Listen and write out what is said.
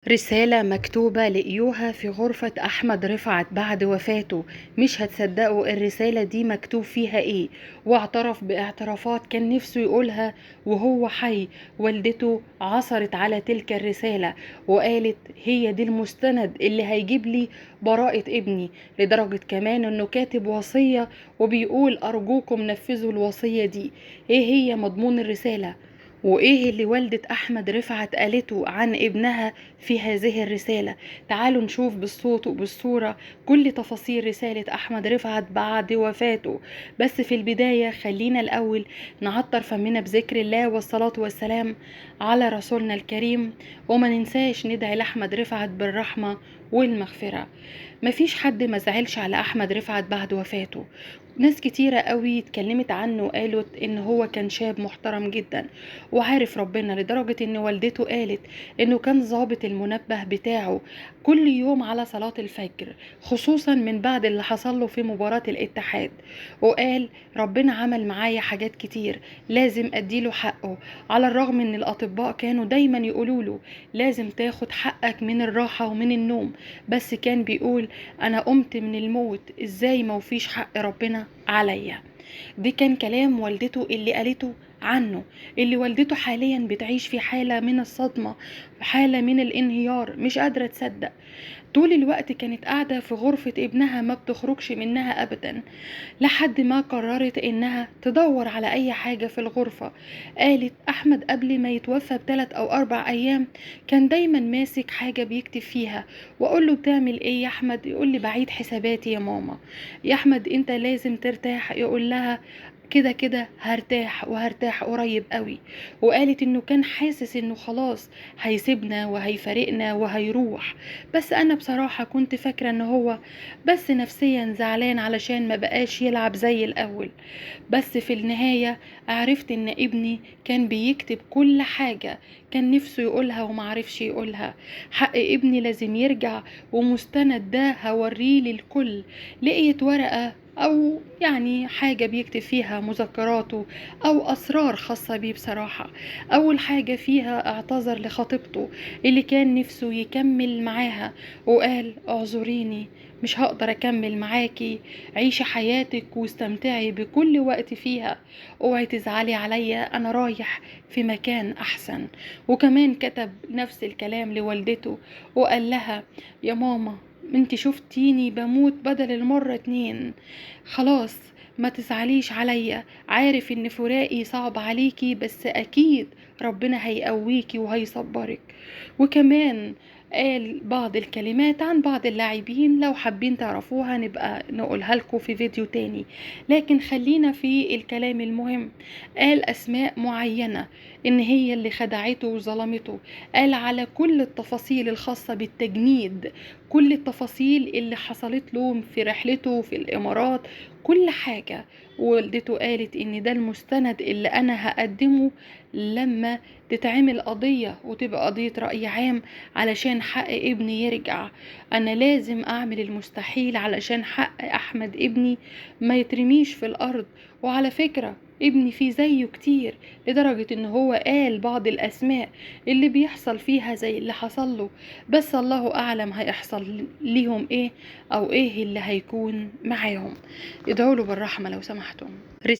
رسالة مكتوبة لقيوها في غرفة أحمد رفعت بعد وفاته. مش هتصدقوا الرسالة دي مكتوب فيها ايه. واعترف باعترافات كان نفسه يقولها وهو حي. والدته عثرت على تلك الرسالة وقالت هي دي المستند اللي هيجيب لي براءة ابني، لدرجة كمان انه كاتب وصية وبيقول أرجوكم نفذوا الوصية دي. ايه هي مضمون الرسالة وايه اللي والدة احمد رفعت قالته عن ابنها في هذه الرسالة؟ تعالوا نشوف بالصوت وبالصورة كل تفاصيل رسالة احمد رفعت بعد وفاته. بس في البداية خلينا الاول نعطر فمنا بذكر الله والصلاة والسلام على رسولنا الكريم، وما ننساش ندعي لاحمد رفعت بالرحمة والمغفرة. مفيش حد ما زعلش على احمد رفعت بعد وفاته. ناس كتيرة قوي اتكلمت عنه وقالت ان هو كان شاب محترم جدا وعارف ربنا، لدرجة ان والدته قالت انه كان ظابط المنبه بتاعه كل يوم على صلاة الفجر، خصوصا من بعد اللي حصل له في مباراة الاتحاد. وقال ربنا عمل معايا حاجات كتير لازم اديله حقه، على الرغم ان الاطباء كانوا دايما يقولوا له لازم تاخد حقك من الراحة ومن النوم، بس كان بيقول انا قمت من الموت ازاي موفيش حق ربنا عليا. دي كان كلام والدته اللي قالته عنه، اللي والدته حاليا بتعيش في حالة من الصدمة، حالة من الانهيار، مش قادرة تصدق. طول الوقت كانت قاعدة في غرفة ابنها ما بتخرجش منها ابدا، لحد ما قررت انها تدور على اي حاجة في الغرفة. قالت احمد قبل ما يتوفى ب3 أو 4 ايام كان دايما ماسك حاجة بيكتب فيها، واقول له بتعمل ايه يا احمد؟ يقول لي بعيد حساباتي يا ماما. يا احمد انت لازم ترتاح. يقول لها كده كده هرتاح وهرتاح قريب قوي. وقالت انه كان حاسس انه خلاص هيسيبنا وهيفارقنا وهيروح، بس انا بصراحة كنت فاكرة ان هو بس نفسيا زعلان علشان ما بقاش يلعب زي الاول. بس في النهاية عرفت ان ابني كان بيكتب كل حاجة كان نفسه يقولها ومعرفش يقولها. حق ابني لازم يرجع، ومستند ده هوريه للكل. لقيت ورقة او يعني حاجة بيكتب فيها مذكراته او اسرار خاصة بيه. بصراحة اول حاجة فيها اعتذر لخطيبته اللي كان نفسه يكمل معاها، وقال اعذريني مش هقدر اكمل معاكي، عيشي حياتك واستمتعي بكل وقت فيها، اوعي تزعلي عليا انا رايح في مكان احسن. وكمان كتب نفس الكلام لوالدته وقال لها يا ماما انتي شفتيني بموت بدل المرة 2، خلاص ما تزعليش عليا، عارف ان فراقي صعب عليكي بس اكيد ربنا هيقويكي وهيصبرك. وكمان قال بعض الكلمات عن بعض اللاعبين لو حابين تعرفوها نبقى نقولها لكم في فيديو تاني، لكن خلينا في الكلام المهم. قال اسماء معينة ان هي اللي خدعته وظلمته، قال على كل التفاصيل الخاصة بالتجنيد، كل التفاصيل اللي حصلت له في رحلته في الامارات، كل حاجة. والدته قالت ان ده المستند اللي انا هقدمه لما تتعمل قضية وتبقى قضية رأي عام علشان حق ابني يرجع. انا لازم اعمل المستحيل علشان حق احمد ابني ما يترميش في الارض. وعلى فكرة ابني فيه زيه كتير، لدرجة ان هو قال بعض الاسماء اللي بيحصل فيها زي اللي حصل له، بس الله اعلم هيحصل ليهم ايه او ايه اللي هيكون معاهم. ادعوا له بالرحمة لو سمحتم.